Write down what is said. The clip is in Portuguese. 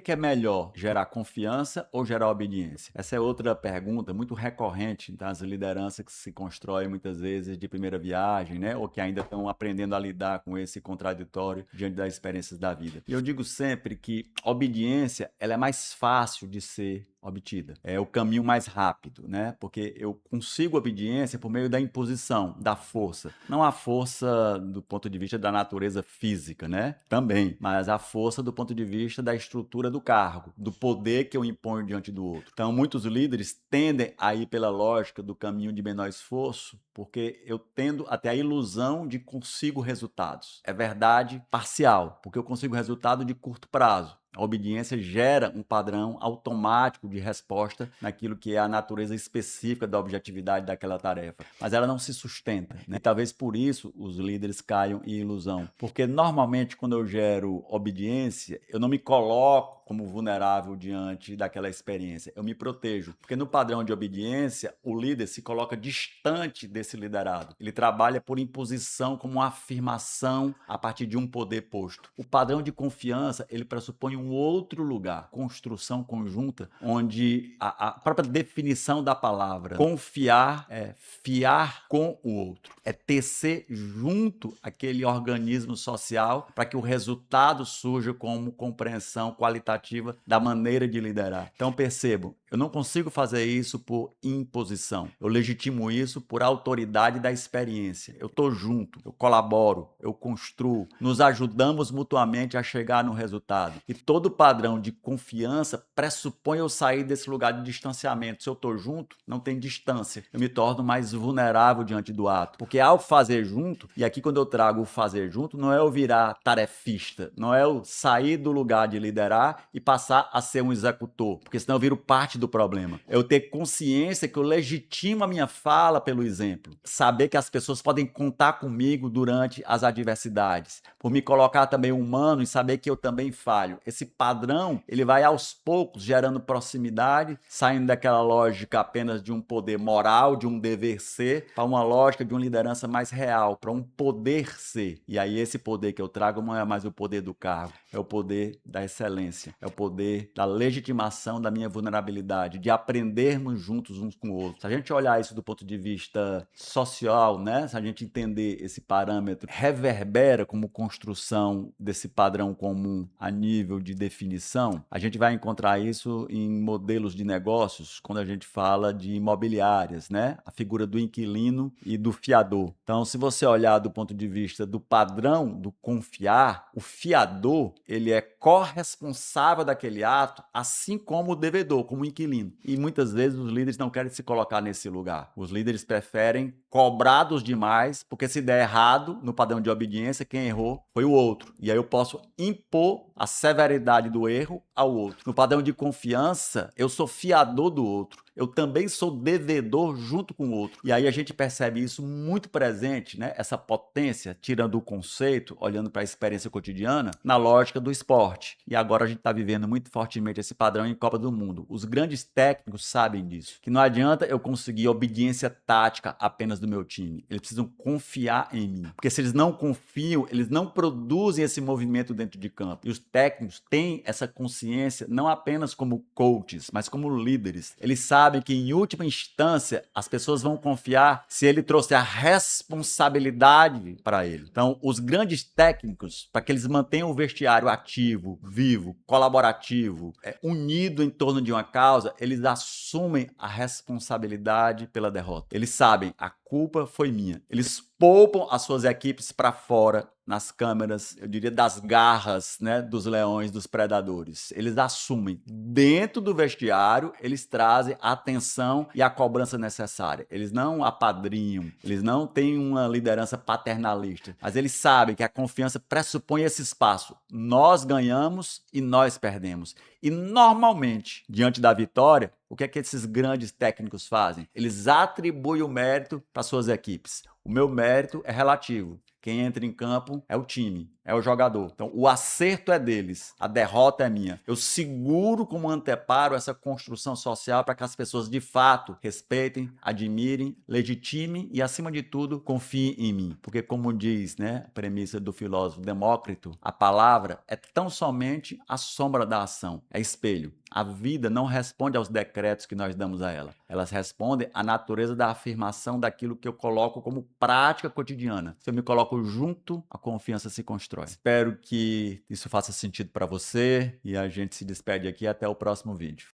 que é melhor, gerar confiança ou gerar obediência? Essa é outra pergunta muito recorrente das lideranças que se constroem muitas vezes de primeira viagem, né? Ou que ainda estão aprendendo a lidar com esse contraditório diante das experiências da vida. E eu digo sempre que obediência, ela é mais fácil de ser obtida. É o caminho mais rápido, né? Porque eu consigo obediência por meio da imposição, da força. Não a força do ponto de vista da natureza física, né? Também, mas a força do ponto de vista da estrutura do cargo, do poder que eu imponho diante do outro. Então, muitos líderes tendem a ir pela lógica do caminho de menor esforço, porque eu tendo até a ilusão de consigo resultados. É verdade parcial, porque eu consigo resultado de curto prazo. A obediência gera um padrão automático de resposta naquilo que é a natureza específica da objetividade daquela tarefa, mas ela não se sustenta, né? E talvez por isso os líderes caiam em ilusão, porque normalmente quando eu gero obediência, eu não me coloco como vulnerável diante daquela experiência, eu me protejo, porque no padrão de obediência, o líder se coloca distante desse liderado, ele trabalha por imposição como uma afirmação a partir de um poder posto. O padrão de confiança, ele pressupõe um outro lugar, construção conjunta, onde a própria definição da palavra confiar é fiar com o outro, é tecer junto aquele organismo social para que o resultado surja como compreensão qualitativa da maneira de liderar. Então percebam, eu não consigo fazer isso por imposição, eu legitimo isso por autoridade da experiência. Eu estou junto, eu colaboro, eu construo, nos ajudamos mutuamente a chegar no resultado. E todo padrão de confiança pressupõe eu sair desse lugar de distanciamento. Se eu estou junto, não tem distância. Eu me torno mais vulnerável diante do ato. Porque ao fazer junto, e aqui quando eu trago o fazer junto, não é eu virar tarefista, não é eu sair do lugar de liderar e passar a ser um executor, porque senão eu viro parte do problema. Eu ter consciência que eu legitimo a minha fala pelo exemplo. Saber que as pessoas podem contar comigo durante as adversidades. Por me colocar também humano e saber que eu também falho. Esse padrão, ele vai aos poucos gerando proximidade, saindo daquela lógica apenas de um poder moral, de um dever ser, para uma lógica de uma liderança mais real, para um poder ser. E aí esse poder que eu trago não é mais o poder do cargo, é o poder da excelência, é o poder da legitimação da minha vulnerabilidade, de aprendermos juntos uns com os outros. Se a gente olhar isso do ponto de vista social, né? Se a gente entender esse parâmetro, reverbera como construção desse padrão comum a nível de definição, a gente vai encontrar isso em modelos de negócios, quando a gente fala de imobiliárias, né? A figura do inquilino e do fiador. Então, se você olhar do ponto de vista do padrão do confiar, o fiador, ele é corresponsável daquele ato, assim como o devedor, como o inquilino. E muitas vezes os líderes não querem se colocar nesse lugar. Os líderes preferem cobrados demais, porque se der errado no padrão de obediência, quem errou foi o outro. E aí eu posso impor a severidade do erro ao outro. No padrão de confiança, eu sou fiador do outro. Eu também sou devedor junto com o outro. E aí a gente percebe isso muito presente, né? Essa potência, tirando o conceito, olhando para a experiência cotidiana, na lógica do esporte. E agora a gente está vivendo muito fortemente esse padrão em Copa do Mundo. Os grandes técnicos sabem disso. Que não adianta eu conseguir obediência tática apenas do meu time. Eles precisam confiar em mim. Porque se eles não confiam, eles não produzem esse movimento dentro de campo. E os técnicos têm essa consciência não apenas como coaches, mas como líderes. Eles sabem que, em última instância, as pessoas vão confiar se ele trouxer a responsabilidade para ele. Então, os grandes técnicos, para que eles mantenham o vestiário ativo, vivo, colaborativo, unido em torno de uma causa, eles assumem a responsabilidade pela derrota. Eles sabem, a culpa foi minha. Eles poupam as suas equipes para fora nas câmeras, eu diria, das garras, né, dos leões, dos predadores. Eles assumem. Dentro do vestiário, eles trazem a atenção e a cobrança necessária. Eles não apadrinham, eles não têm uma liderança paternalista, mas eles sabem que a confiança pressupõe esse espaço. Nós ganhamos e nós perdemos. E, normalmente, diante da vitória, o que é que esses grandes técnicos fazem? Eles atribuem o mérito para suas equipes. O meu mérito é relativo. Quem entra em campo é o time, é o jogador. Então, o acerto é deles, a derrota é minha. Eu seguro como anteparo essa construção social para que as pessoas de fato respeitem, admirem, legitimem e, acima de tudo, confiem em mim. Porque, como diz, né, a premissa do filósofo Demócrito, a palavra é tão somente a sombra da ação, é espelho. A vida não responde aos decretos que nós damos a ela. Elas respondem à natureza da afirmação daquilo que eu coloco como prática cotidiana. Se eu me coloco junto, a confiança se constrói. Espero que isso faça sentido para você e a gente se despede aqui até o próximo vídeo.